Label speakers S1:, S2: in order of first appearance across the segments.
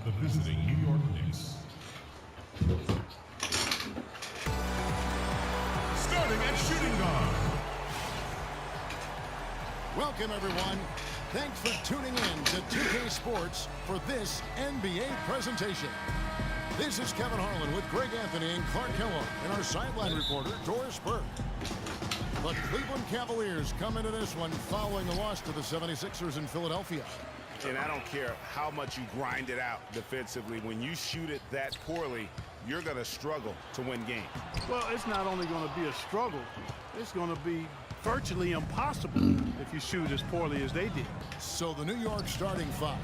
S1: the visiting New York Knicks. Starting at shooting guard.
S2: Welcome, everyone. Thanks for tuning in to 2K Sports for this NBA presentation. This is Kevin Harlan with Greg Anthony and Clark Kellogg and our sideline reporter, Doris Burke. The Cleveland Cavaliers come into this one following a loss to the 76ers in Philadelphia.
S3: And I don't care how much you grind it out defensively. When you shoot it that poorly, you're going to struggle to win games.
S4: Well, it's not only going to be a struggle, it's going to be virtually impossible if you shoot as poorly as they did.
S2: So the New York starting five,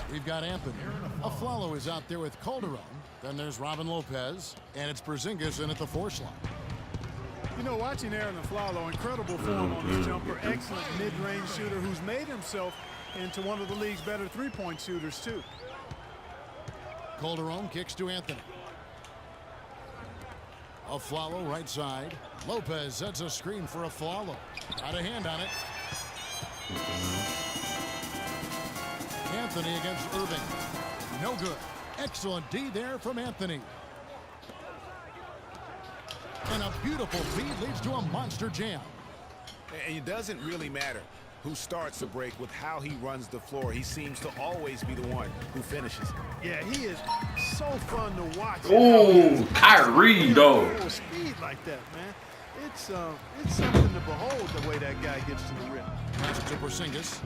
S2: we've got Anthony. Aflalo is out there with Calderon. Then there's Robin Lopez, and it's Porzingis in at the 4 slot.
S4: You know, watching Aaron Aflalo, incredible form on his jumper, excellent mid-range shooter who's made himself into one of the league's better three-point shooters, too.
S2: Calderon kicks to Anthony. Aflalo right side. Lopez sets a screen for Aflalo. Got a hand on it. Anthony against Irving. No good. Excellent D there from Anthony. And a beautiful feed leads to a monster jam.
S3: And it doesn't really matter who starts the break with how he runs the floor. He seems to always be the one who finishes.
S4: Yeah, he is so fun to watch.
S5: Oh, Kyrie, though.
S4: Speed like that, man. It's something to behold the way that guy gets to the rim.
S2: Pass it to Porzingis.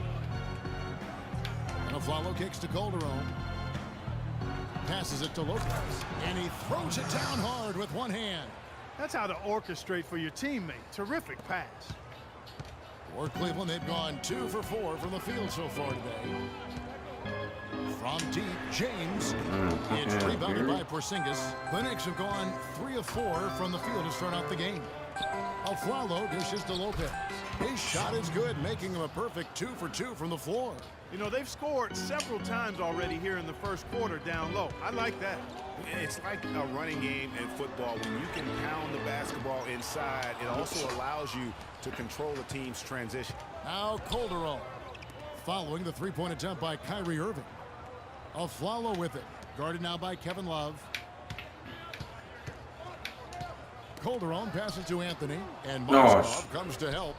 S2: And Aflalo kicks to Calderon. Passes it to Lopez. And he throws it down hard with one hand.
S4: That's how to orchestrate for your teammate. Terrific pass.
S2: For Cleveland, they've gone 2 for 4 from the field so far today. From deep, James. It's rebounded by Porzingis. The Knicks have gone 3 of 4 from the field to start out the game. Aflalo dishes to Lopez. His shot is good, making him a perfect 2 for 2 from the floor.
S4: You know, they've scored several times already here in the first quarter down low. I like that.
S3: It's like a running game in football. When you can pound the basketball inside, it also allows you to control the team's transition.
S2: Now Calderon, following the three-point attempt by Kyrie Irving. Aflalo with it, guarded now by Kevin Love. Calderon passes to Anthony, and Moskov comes to help.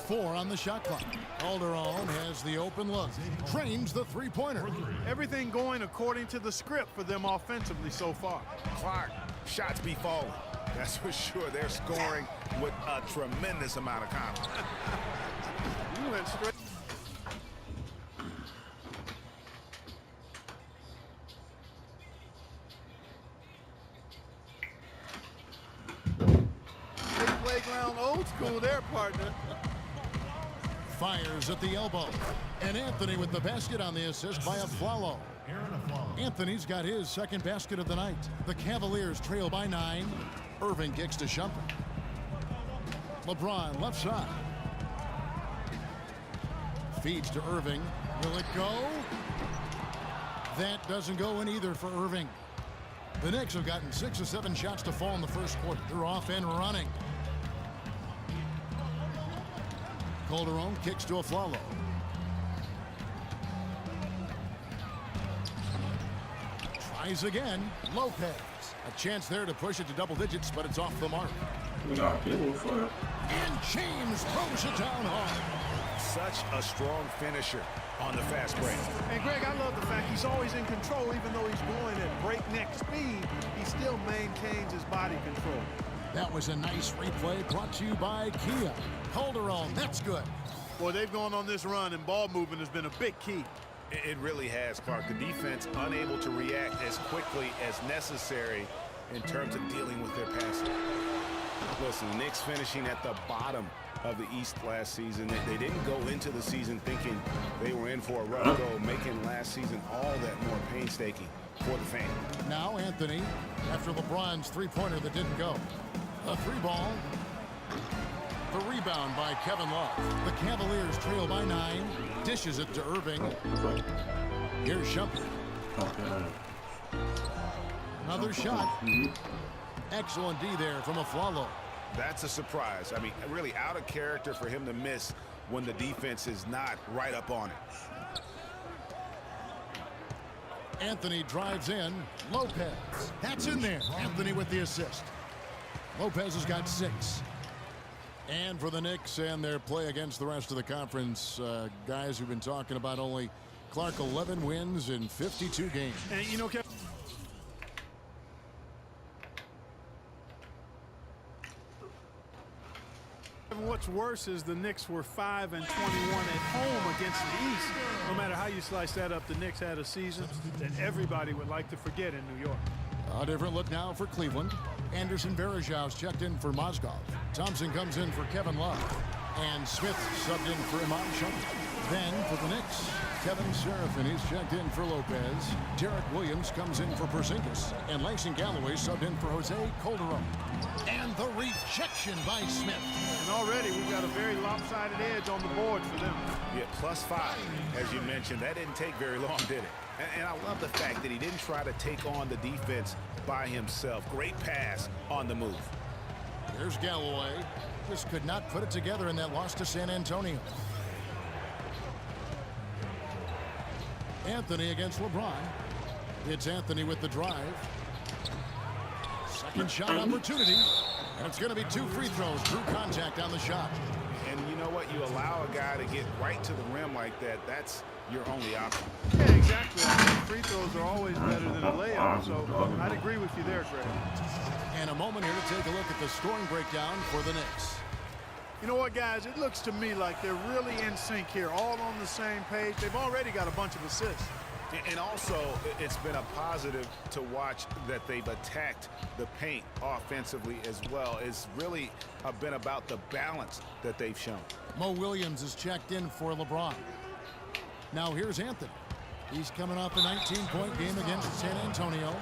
S2: 4 on the shot clock. Calderon has the open look. Trains the three-pointer.
S4: Everything going according to the script for them offensively so far.
S3: Clark, shots be falling. That's for sure. They're scoring with a tremendous amount of confidence.
S4: You went straight. Big playground old school there, partner.
S2: Fires at the elbow. And Anthony with the basket on the assist by Aflalo. Anthony's got his second basket of the night. The Cavaliers trail by 9. Irving kicks to Shumpert. LeBron left side. Feeds to Irving. Will it go? That doesn't go in either for Irving. The Knicks have gotten 6 or 7 shots to fall in the first quarter. They're off and running. Calderon kicks to Aflalo. Tries again. Lopez. A chance there to push it to double digits, but it's off the mark. And James throws it down hard.
S3: Such a strong finisher on the fast break.
S4: And Greg, I love the fact he's always in control. Even though he's going at breakneck speed, he still maintains his body control.
S2: That was a nice replay brought to you by Kia. Calderon, that's good.
S4: Boy, they've gone on this run, and ball movement has been a big key.
S3: It really has, Clark. The defense unable to react as quickly as necessary in terms of dealing with their passing. Listen, the Knicks finishing at the bottom of the East last season. They didn't go into the season thinking they were in for a rough go, making last season all that more painstaking for the fan.
S2: Now Anthony, after LeBron's three-pointer that didn't go. A 3-ball. The rebound by Kevin Love. The Cavaliers trail by 9. Dishes it to Irving. Here's Shumpert. Another shot. Excellent D there from Aflalo.
S3: That's a surprise. I mean, really out of character for him to miss when the defense is not right up on it.
S2: Anthony drives in. Lopez. That's in there. Anthony with the assist. Lopez has got 6. And for the Knicks and their play against the rest of the conference, guys who've been talking about only Clark 11 wins in 52 games.
S4: And you know, Kevin, what's worse is the Knicks were 5-21 at home against the East. No matter how you slice that up, the Knicks had a season that everybody would like to forget in New York.
S2: A different look now for Cleveland. Anderson Varejão's checked in for Mozgov. Thompson comes in for Kevin Love. And Smith subbed in for Iman Shumpert. Then for the Knicks, Kevin Serafin is checked in for Lopez. Derek Williams comes in for Porzingis. And Langston Galloway subbed in for Jose Calderon. And the rejection by Smith.
S4: And already we've got a very lopsided edge on the board for them.
S3: Yeah, +5, as you mentioned. That didn't take very long, did it? And I love the fact that he didn't try to take on the defense by himself. Great pass on the move.
S2: Here's Galloway. Just could not put it together in that loss to San Antonio. Anthony against LeBron. It's Anthony with the drive. Second shot opportunity. And it's going to be 2 free throws. True contact on the shot.
S3: And you know what? You allow a guy to get right to the rim like that. That's your only option.
S4: Yeah, exactly. I mean, free throws are always better than a layup, so I'd agree with you there, Greg.
S2: And a moment here to take a look at the scoring breakdown for the Knicks.
S4: You know what, guys? It looks to me like they're really in sync here, all on the same page. They've already got a bunch of assists.
S3: And also, it's been a positive to watch that they've attacked the paint offensively as well. It's really been about the balance that they've shown.
S2: Mo Williams is checked in for LeBron. Now here's Anthony. He's coming off a 19-point game against San Antonio.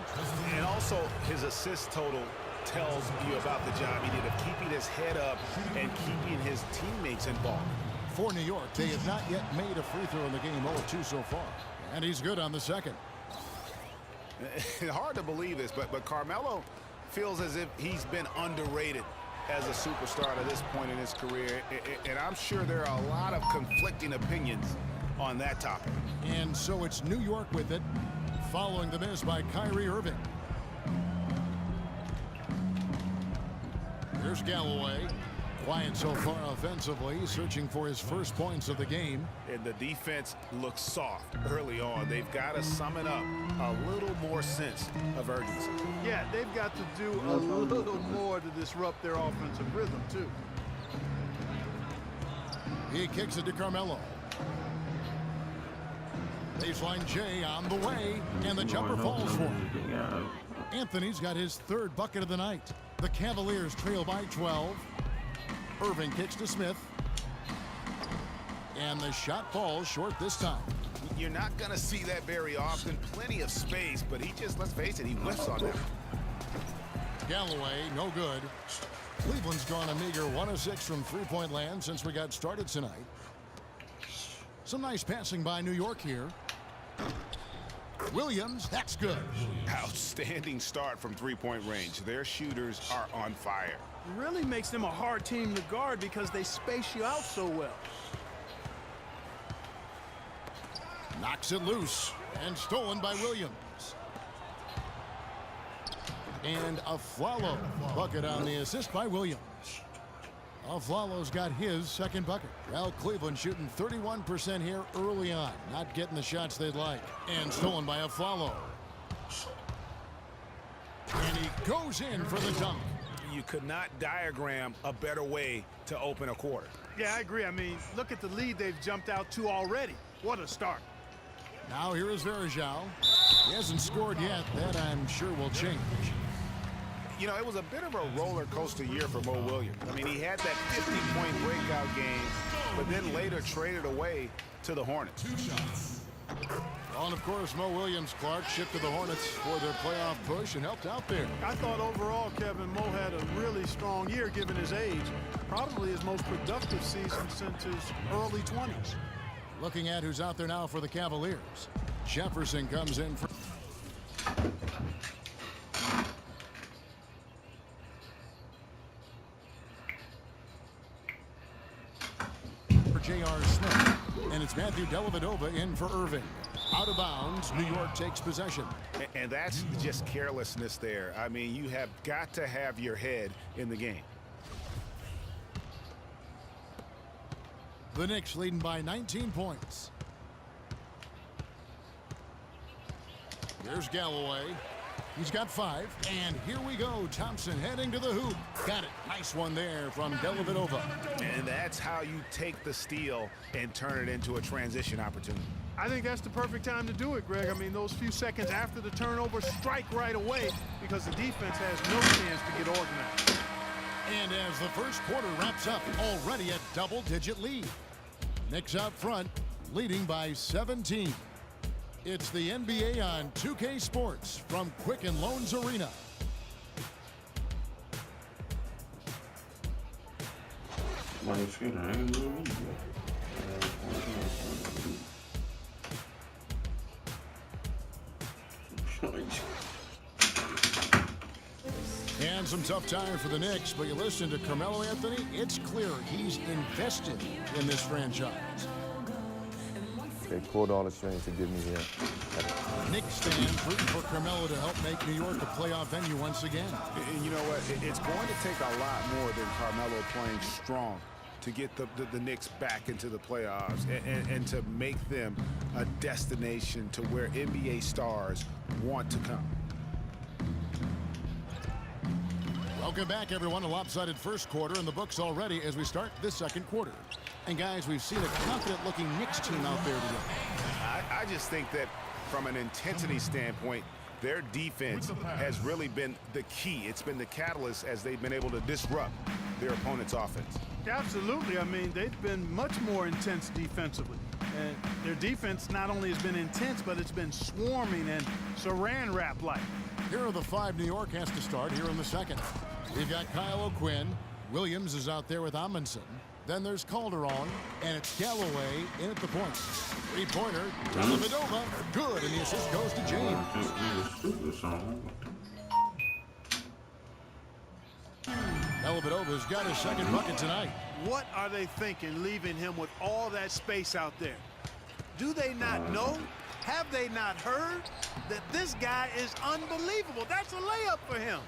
S3: And also, his assist total tells you about the job he did of keeping his head up and keeping his teammates involved.
S2: For New York, they have not yet made a free throw in the game, 0-2 so far. And he's good on the second.
S3: Hard to believe this, but Carmelo feels as if he's been underrated as a superstar at this point in his career. And I'm sure there are a lot of conflicting opinions on that topic.
S2: And so it's New York with it, following the miss by Kyrie Irving. Here's Galloway. Quiet so far offensively, searching for his first points of the game.
S3: And the defense looks soft early on. They've got to summon up a little more sense of urgency.
S4: Yeah, they've got to do a little more to disrupt their offensive rhythm, too.
S2: He kicks it to Carmelo. Baseline J on the way, and the jumper falls for him. Anthony's got his 3rd bucket of the night. The Cavaliers trail by 12. Irving kicks to Smith. And the shot falls short this time.
S3: You're not going to see that very often. Plenty of space, but he just, let's face it, he whiffs on that.
S2: Galloway, no good. Cleveland's gone a meager 1 of 6 from three-point land since we got started tonight. Some nice passing by New York here. Williams, that's good.
S3: Outstanding start from three-point range. Their shooters are on fire.
S4: It really makes them a hard team to guard because they space you out so well.
S2: Knocks it loose and stolen by Williams. And Afflalo bucket on the assist by Williams. Afflalo's got his 2nd bucket. Well, Cleveland shooting 31% here early on. Not getting the shots they'd like. And stolen by Afflalo. And he goes in for the dunk.
S3: You could not diagram a better way to open a quarter.
S4: Yeah, I agree. I mean, look at the lead they've jumped out to already. What a start.
S2: Now here is Varejão. He hasn't scored yet. That I'm sure will change.
S3: You know, it was a bit of a roller coaster year for Mo Williams. I mean, he had that 50-point breakout game, but then later traded away to the Hornets.
S2: Well, and of course, Mo Williams, Clark, shipped to the Hornets for their playoff push and helped out there.
S4: I thought overall, Kevin, Mo had a really strong year given his age. Probably his most productive season since his early 20s.
S2: Looking at who's out there now for the Cavaliers. Jefferson comes in for J.R. Smith. And it's Matthew Dellavedova in for Irving. Out of bounds, New York takes possession.
S3: And that's just carelessness there. I mean, you have got to have your head in the game.
S2: The Knicks leading by 19 points. Here's Galloway. He's got 5. And here we go. Thompson heading to the hoop. Got it. Nice one there from Dellavedova.
S3: And that's how you take the steal and turn it into a transition opportunity.
S4: I think that's the perfect time to do it, Greg. I mean, those few seconds after the turnover, strike right away because the defense has no chance to get organized.
S2: And as the first quarter wraps up, already a double-digit lead. Knicks out front, leading by 17. It's the NBA on 2K Sports from Quicken Loans Arena. And some tough time for the Knicks, but you listen to Carmelo Anthony, it's clear he's invested in this franchise.
S6: They pulled all the strings to get me here.
S2: Knicks fans rooting for Carmelo to help make New York a playoff venue once again.
S3: And you know what? It's going to take a lot more than Carmelo playing strong to get the Knicks back into the playoffs and to make them a destination to where NBA stars want to come.
S2: Welcome back, everyone. A lopsided first quarter in the books already as we start this second quarter. And, guys, we've seen a confident-looking Knicks team out there today.
S3: I just think that from an intensity standpoint, their defense has really been the key. It's been the catalyst as they've been able to disrupt their opponent's offense.
S4: Absolutely. I mean, they've been much more intense defensively. And their defense not only has been intense, but it's been swarming and saran wrap-like.
S2: Here are the 5 New York has to start here in the second. We've got Kyle O'Quinn. Williams is out there with Amundsen. Then there's Calderon, and it's Galloway in at the point. Three-pointer, Dellavedova, good, and the assist goes to James. Dellavedova's got his second bucket tonight.
S4: What are they thinking leaving him with all that space out there? Do they not know? Have they not heard that this guy is unbelievable? That's a layup for him.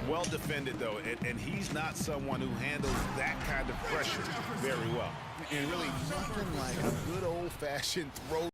S3: Well defended, though, and he's not someone who handles that kind of pressure very well. And really nothing like a good old-fashioned throw.